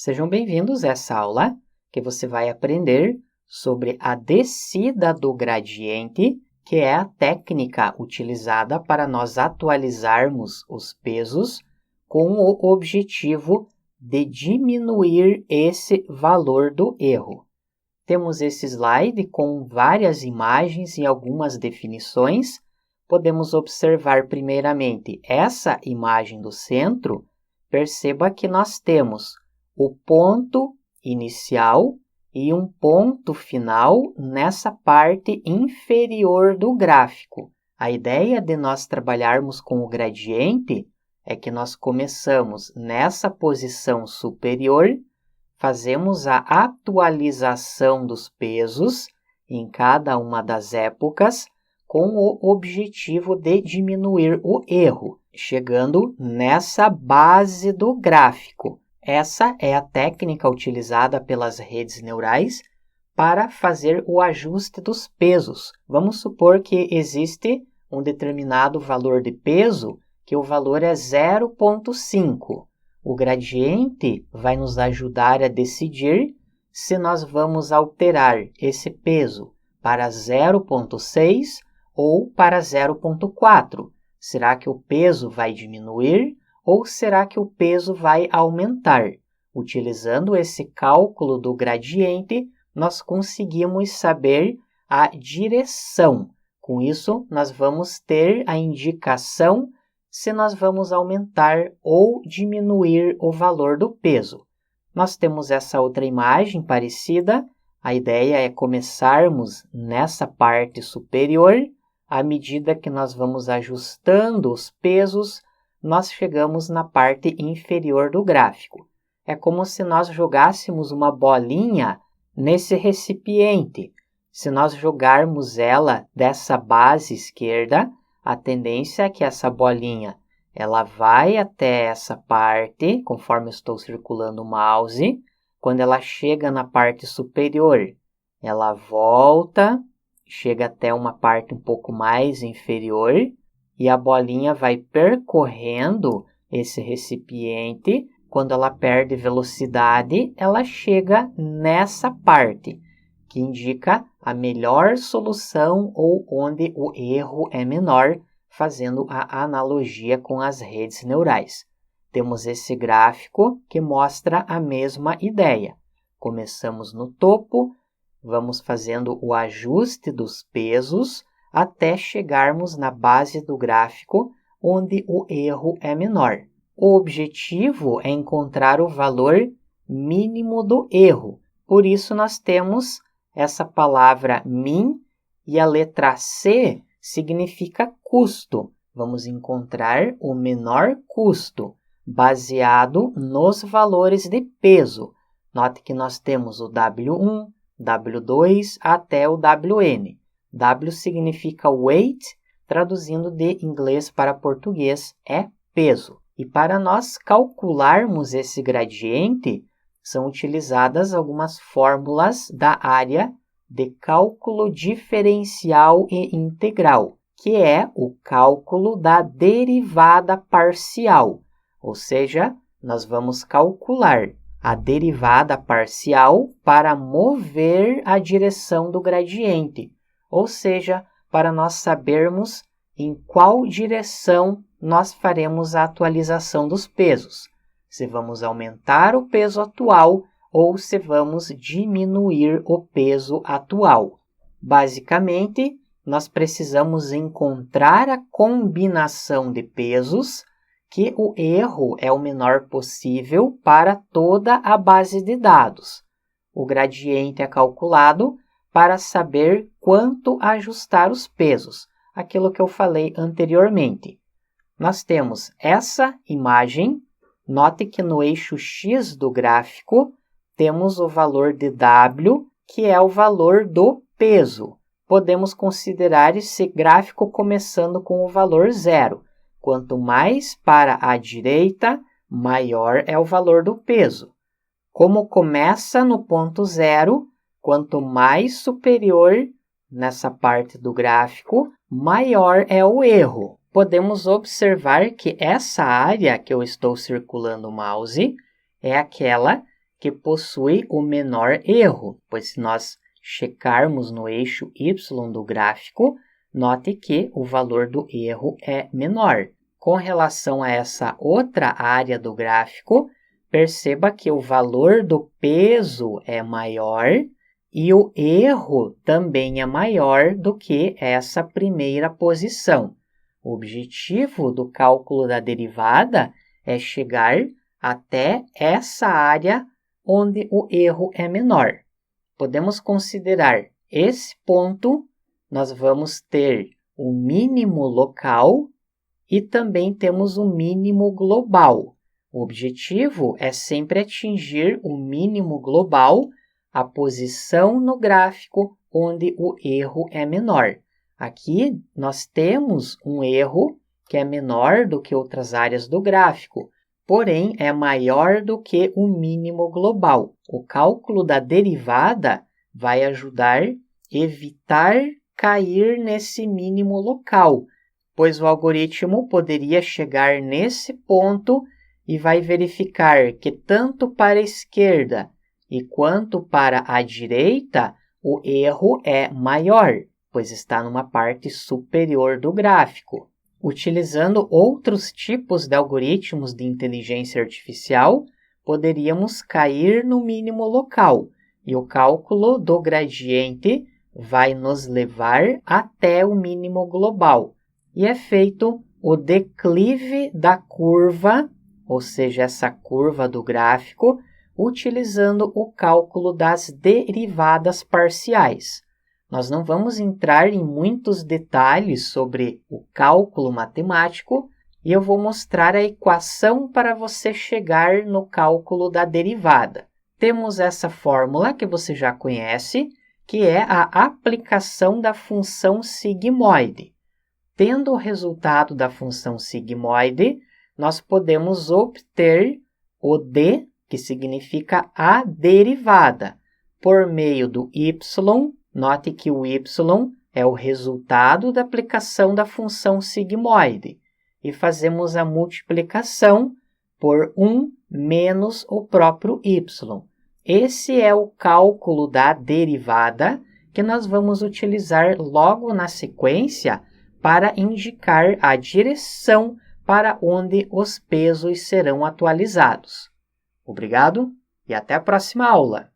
Sejam bem-vindos a essa aula que você vai aprender sobre a descida do gradiente, que é a técnica utilizada para nós atualizarmos os pesos com o objetivo de diminuir esse valor do erro. Temos esse slide com várias imagens e algumas definições. Podemos observar primeiramente essa imagem do centro. Perceba que nós temos o ponto inicial e um ponto final nessa parte inferior do gráfico. A ideia de nós trabalharmos com o gradiente é que nós começamos nessa posição superior, fazemos a atualização dos pesos em cada uma das épocas com o objetivo de diminuir o erro, chegando nessa base do gráfico. Essa é a técnica utilizada pelas redes neurais para fazer o ajuste dos pesos. Vamos supor que existe um determinado valor de peso, que o valor é 0,5. O gradiente vai nos ajudar a decidir se nós vamos alterar esse peso para 0,6 ou para 0,4. Será que o peso vai diminuir ou será que o peso vai aumentar? Utilizando esse cálculo do gradiente, nós conseguimos saber a direção. Com isso, nós vamos ter a indicação se nós vamos aumentar ou diminuir o valor do peso. Nós temos essa outra imagem parecida. A ideia é começarmos nessa parte superior. À medida que nós vamos ajustando os pesos, nós chegamos na parte inferior do gráfico. É como se nós jogássemos uma bolinha nesse recipiente. Se nós jogarmos ela dessa base esquerda, a tendência é que essa bolinha ela vai até essa parte, conforme eu estou circulando o mouse. Quando ela chega na parte superior, ela volta, chega até uma parte um pouco mais inferior, e a bolinha vai percorrendo esse recipiente. Quando ela perde velocidade, ela chega nessa parte, que indica a melhor solução ou onde o erro é menor, fazendo a analogia com as redes neurais. Temos esse gráfico que mostra a mesma ideia. Começamos no topo, vamos fazendo o ajuste dos pesos, até chegarmos na base do gráfico, onde o erro é menor. O objetivo é encontrar o valor mínimo do erro. Por isso, nós temos essa palavra min e a letra C significa custo. Vamos encontrar o menor custo, baseado nos valores de peso. Note que nós temos o W1, W2 até o WN. W significa weight, traduzindo de inglês para português, é peso. E para nós calcularmos esse gradiente, são utilizadas algumas fórmulas da área de cálculo diferencial e integral, que é o cálculo da derivada parcial. Ou seja, nós vamos calcular a derivada parcial para mover a direção do gradiente, ou seja, para nós sabermos em qual direção nós faremos a atualização dos pesos. Se vamos aumentar o peso atual ou se vamos diminuir o peso atual. Basicamente, nós precisamos encontrar a combinação de pesos que o erro é o menor possível para toda a base de dados. O gradiente é calculado para saber quanto ajustar os pesos, aquilo que eu falei anteriormente. Nós temos essa imagem. Note que no eixo X do gráfico temos o valor de W, que é o valor do peso. Podemos considerar esse gráfico começando com o valor 0. Quanto mais para a direita, maior é o valor do peso. Como começa no ponto 0, quanto mais superior nessa parte do gráfico, maior é o erro. Podemos observar que essa área que eu estou circulando o mouse é aquela que possui o menor erro, pois se nós checarmos no eixo y do gráfico, note que o valor do erro é menor. Com relação a essa outra área do gráfico, perceba que o valor do peso é maior e o erro também é maior do que essa primeira posição. O objetivo do cálculo da derivada é chegar até essa área onde o erro é menor. Podemos considerar esse ponto, nós vamos ter o mínimo local e também temos o mínimo global. O objetivo é sempre atingir o mínimo global, a posição no gráfico onde o erro é menor. Aqui nós temos um erro que é menor do que outras áreas do gráfico, porém é maior do que o mínimo global. O cálculo da derivada vai ajudar a evitar cair nesse mínimo local, pois o algoritmo poderia chegar nesse ponto e vai verificar que tanto para a esquerda e quanto para a direita o erro é maior, pois está numa parte superior do gráfico. Utilizando outros tipos de algoritmos de inteligência artificial, poderíamos cair no mínimo local e o cálculo do gradiente vai nos levar até o mínimo global. E é feito o declive da curva, ou seja, essa curva do gráfico, utilizando o cálculo das derivadas parciais. Nós não vamos entrar em muitos detalhes sobre o cálculo matemático e eu vou mostrar a equação para você chegar no cálculo da derivada. Temos essa fórmula que você já conhece, que é a aplicação da função sigmoide. Tendo o resultado da função sigmoide, nós podemos obter o d, que significa a derivada, por meio do y. Note que o y é o resultado da aplicação da função sigmoide. E fazemos a multiplicação por 1 menos o próprio y. Esse é o cálculo da derivada que nós vamos utilizar logo na sequência para indicar a direção para onde os pesos serão atualizados. Obrigado e até a próxima aula!